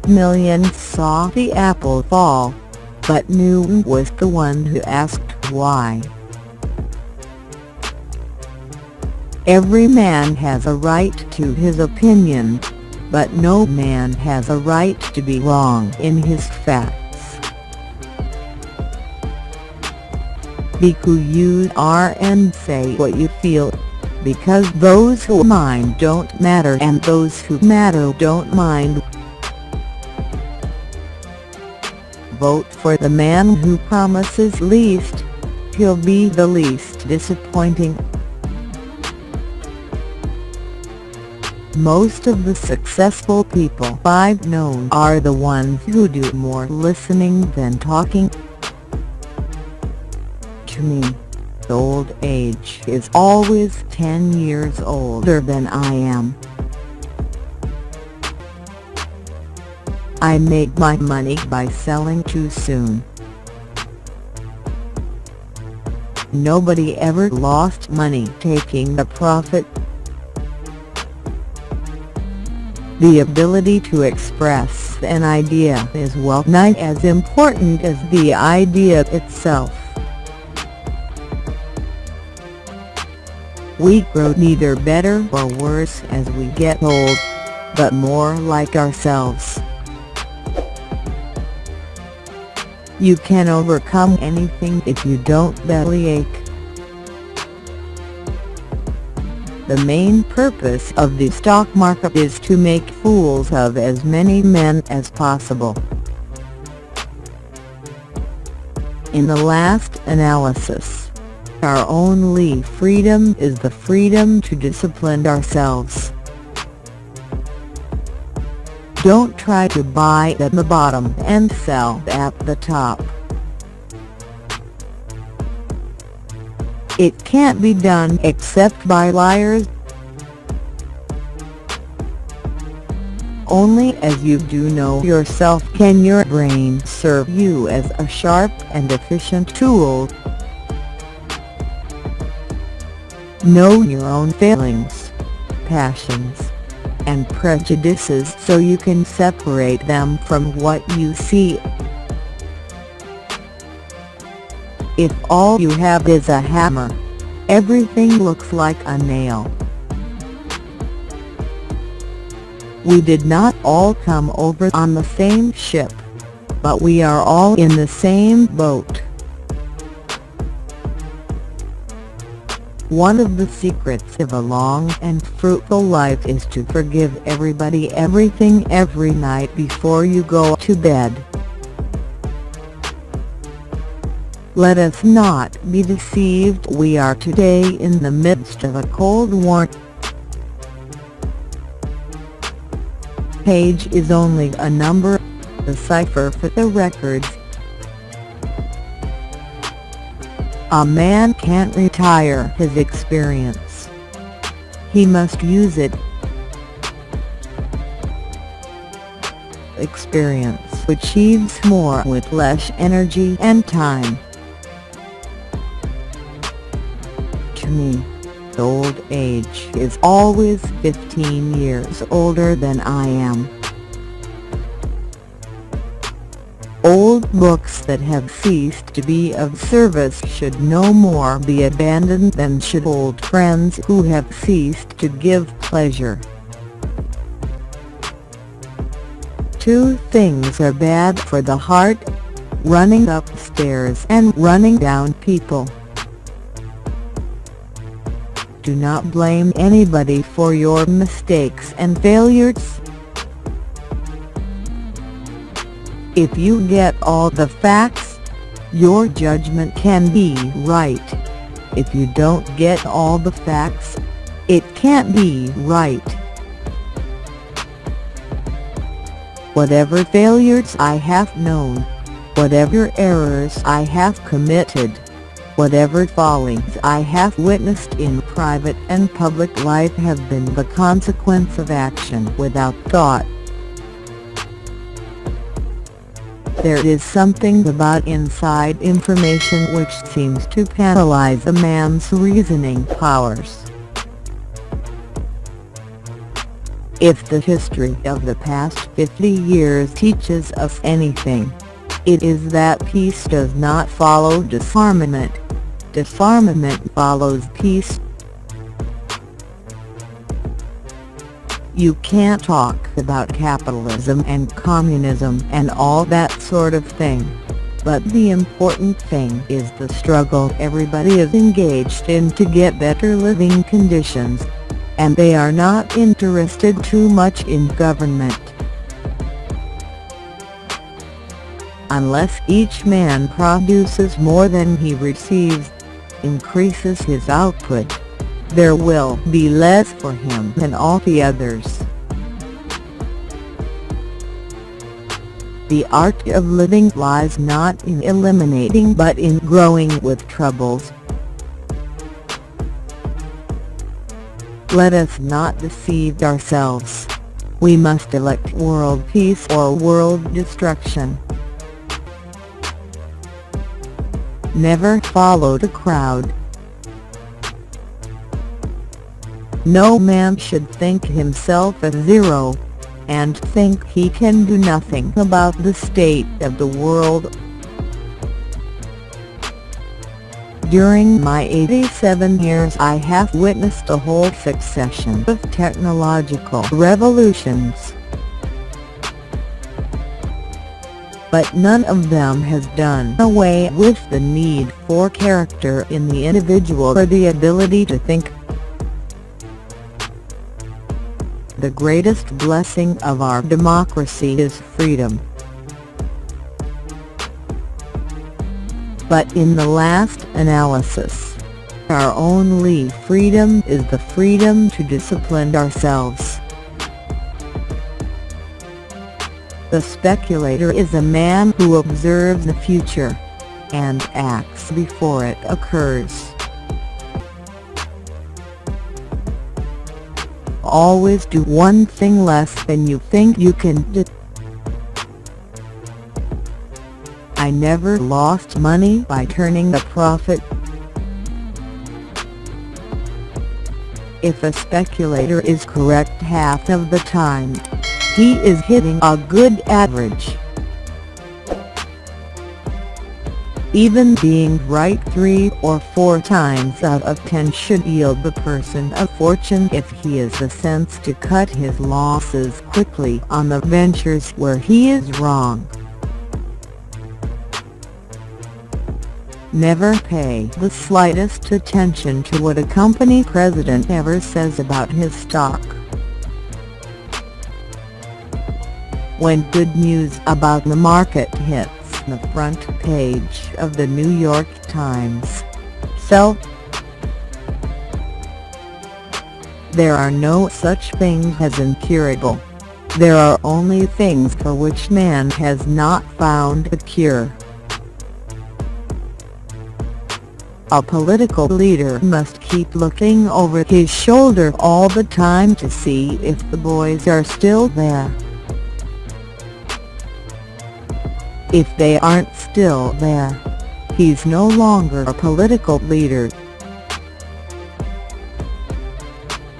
Millions saw the apple fall, but Newton was the one who asked why. Every man has a right to his opinion, but no man has a right to be wrong in his facts. Be who you are and say what you feel, because those who mind don't matter and those who matter don't mind. Vote for the man who promises least, he'll be the least disappointing. Most of the successful people I've known are the ones who do more listening than talking. To me, old age is always 10 years older than I am. I make my money by selling too soon. Nobody ever lost money taking the profit. The ability to express an idea is well nigh as important as the idea itself. We grow neither better or worse as we get old, but more like ourselves. You can overcome anything if you don't bellyache. The main purpose of the stock market is to make fools of as many men as possible. In the last analysis, our only freedom is the freedom to discipline ourselves. Don't try to buy at the bottom and sell at the top. It can't be done except by liars. Only as you do know yourself can your brain serve you as a sharp and efficient tool. Know your own failings, passions, and prejudices so you can separate them from what you see. If all you have is a hammer, everything looks like a nail. We did not all come over on the same ship, but we are all in the same boat. One of the secrets of a long and fruitful life is to forgive everybody everything every night before you go to bed. Let us not be deceived. We are today in the midst of a Cold War. Page is only a number, the cipher for the records. A man can't retire his experience. He must use it. Experience achieves more with less energy and time. To me, old age is always 15 years older than I am. Old books that have ceased to be of service should no more be abandoned than should old friends who have ceased to give pleasure. Two things are bad for the heart: running upstairs and running down people. Do not blame anybody for your mistakes and failures. If you get all the facts, your judgment can be right. If you don't get all the facts, it can't be right. Whatever failures I have known, whatever errors I have committed, whatever follies I have witnessed in private and public life have been the consequence of action without thought. There is something about inside information which seems to paralyze a man's reasoning powers. If the history of the past 50 years teaches us anything, it is that peace does not follow disarmament. Disarmament follows peace. You can't talk about capitalism and communism and all that sort of thing. But the important thing is the struggle everybody is engaged in to get better living conditions, and they are not interested too much in government. Unless each man produces more than he receives, increases his output, there will be less for him than all the others. The art of living lies not in eliminating but in growing with troubles. Let us not deceive ourselves. We must elect world peace or world destruction. Never follow the crowd. No man should think himself a zero, and think he can do nothing about the state of the world. During my 87 years I have witnessed a whole succession of technological revolutions, but none of them has done away with the need for character in the individual or the ability to think. The greatest blessing of our democracy is freedom. But in the last analysis, our only freedom is the freedom to discipline ourselves. The speculator is a man who observes the future, and acts before it occurs. Always do one thing less than you think you can do. I never lost money by turning a profit. If a speculator is correct half of the time, he is hitting a good average. Even being right 3 or 4 times out of 10 should yield the person a fortune if he has the sense to cut his losses quickly on the ventures where he is wrong. Never pay the slightest attention to what a company president ever says about his stock. When good news about the market hits the front page of the New York Times, sell. There are no such things as incurable. There are only things for which man has not found a cure. A political leader must keep looking over his shoulder all the time to see if the boys are still there. If they aren't still there, he's no longer a political leader.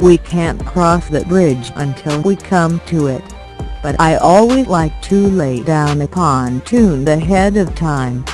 We can't cross the bridge until we come to it, but I always like to lay down a pontoon ahead of time.